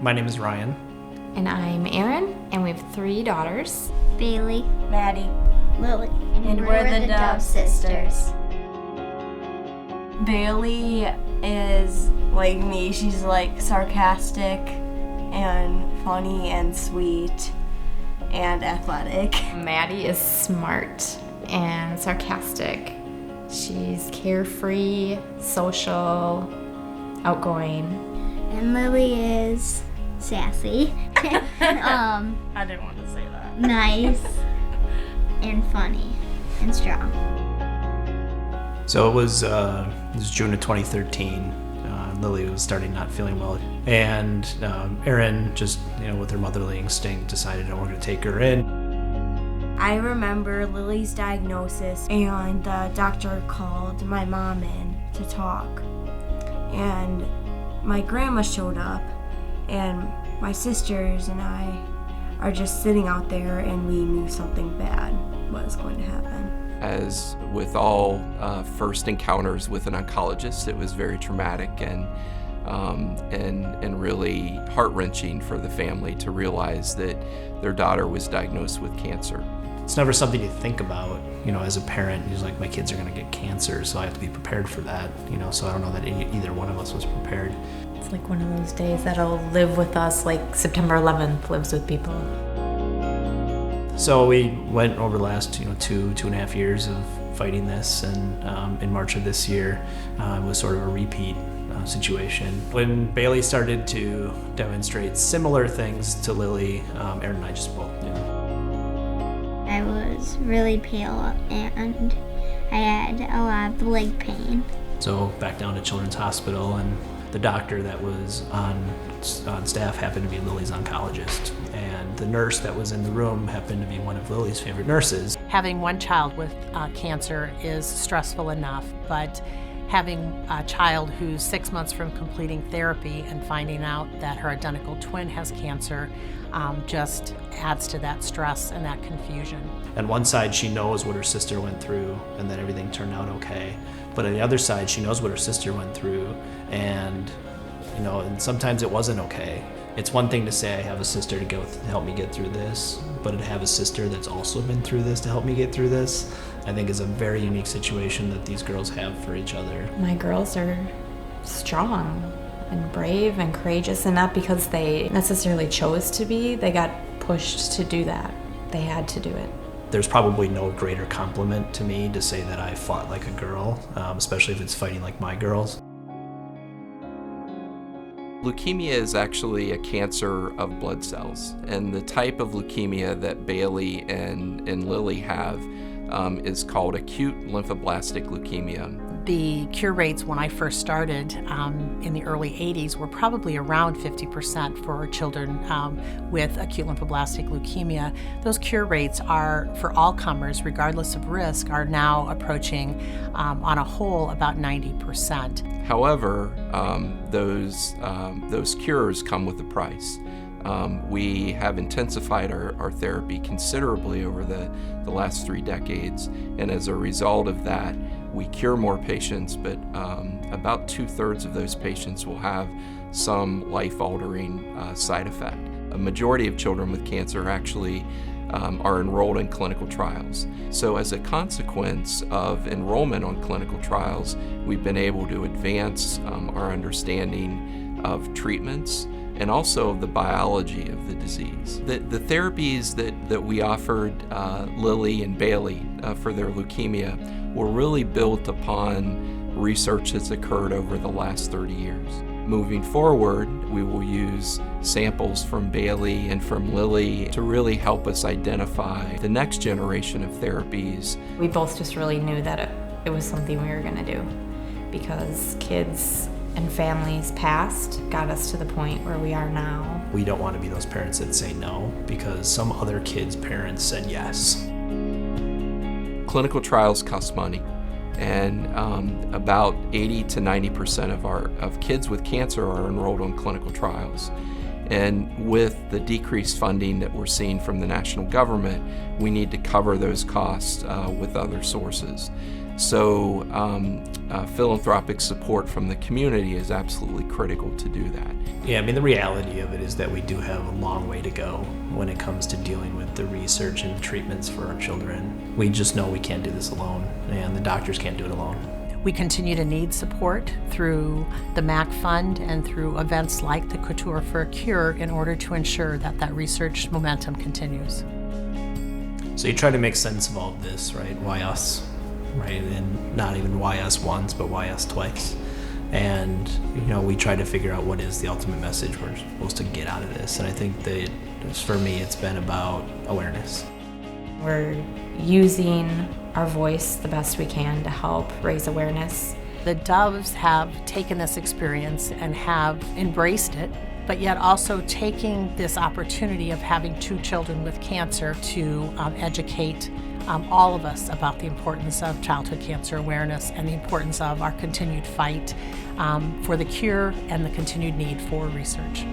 My name is Ryan. And I'm Erin, and we have 3 daughters. Bailey, Maddie, Lily, and we're the Dove Sisters. Bailey is like me. She's like sarcastic and funny and sweet and athletic. Maddie is smart and sarcastic. She's carefree, social, outgoing. and Lily is sassy, I didn't want to say that. nice, and funny, and strong. So it was June of 2013. Lily was starting not feeling well, and Erin, just with her motherly instinct, decided we're going to take her in. I remember Lily's diagnosis, and the doctor called my mom in to talk. And my grandma showed up, and my sisters and I are just sitting out there, and we knew something bad was going to happen. As with all first encounters with an oncologist, it was very traumatic and really heart-wrenching for the family to realize that their daughter was diagnosed with cancer. It's never something you think about, as a parent. You're like, my kids are going to get cancer, so I have to be prepared for that, So I don't know that either one of us was prepared. It's like one of those days that'll live with us, like September 11th lives with people. So we went over the last, 2.5 years of fighting this, and in March of this year, it was sort of a repeat situation. When Bailey started to demonstrate similar things to Lily, Erin and I just both knew. I was really pale, and I had a lot of leg pain. So back down to Children's Hospital, and the doctor that was on staff happened to be Lily's oncologist, and the nurse that was in the room happened to be one of Lily's favorite nurses. Having one child with cancer is stressful enough, but having a child who's 6 months from completing therapy and finding out that her identical twin has cancer just adds to that stress and that confusion. On one side, she knows what her sister went through and that everything turned out okay. But on the other side, she knows what her sister went through, and and sometimes it wasn't okay. It's one thing to say I have a sister to help me get through this, but to have a sister that's also been through this to help me get through this, I think is a very unique situation that these girls have for each other. My girls are strong and brave and courageous, and not because they necessarily chose to be. They got pushed to do that. They had to do it. There's probably no greater compliment to me to say that I fought like a girl, especially if it's fighting like my girls. Leukemia is actually a cancer of blood cells, and the type of leukemia that Bailey and Lily have is called acute lymphoblastic leukemia. The cure rates when I first started in the early 80s were probably around 50% for children with acute lymphoblastic leukemia. Those cure rates are, for all comers, regardless of risk, are now approaching, on a whole, about 90%. However, those cures come with a price. We have intensified our therapy considerably over the last 3 decades, and as a result of that, we cure more patients, but about 2/3 of those patients will have some life-altering side effect. A majority of children with cancer actually are enrolled in clinical trials. So as a consequence of enrollment on clinical trials, we've been able to advance our understanding of treatments and also of the biology of the disease. The therapies that we offered Lily and Bailey for their leukemia were really built upon research that's occurred over the last 30 years. Moving forward, we will use samples from Bailey and from Lily to really help us identify the next generation of therapies. We both just really knew that it was something we were going to do, because kids and families past got us to the point where we are now. We don't want to be those parents that say no because some other kids' parents said yes. Clinical trials cost money, and about 80 to 90% of kids with cancer are enrolled on clinical trials. And with the decreased funding that we're seeing from the national government, we need to cover those costs with other sources. So philanthropic support from the community is absolutely critical to do that. Yeah, I mean, the reality of it is that we do have a long way to go when it comes to dealing with the research and treatments for our children. We just know we can't do this alone, and the doctors can't do it alone. We continue to need support through the MAC Fund and through events like the Couture for a Cure in order to ensure that that research momentum continues. So you try to make sense of all of this, right? Why us, right? And not even why us once, but why us twice. And, we try to figure out what is the ultimate message we're supposed to get out of this. And I think that for me, it's been about awareness. We're using our voice the best we can to help raise awareness. The Doves have taken this experience and have embraced it, but yet also taking this opportunity of having 2 children with cancer to educate all of us about the importance of childhood cancer awareness and the importance of our continued fight for the cure and the continued need for research.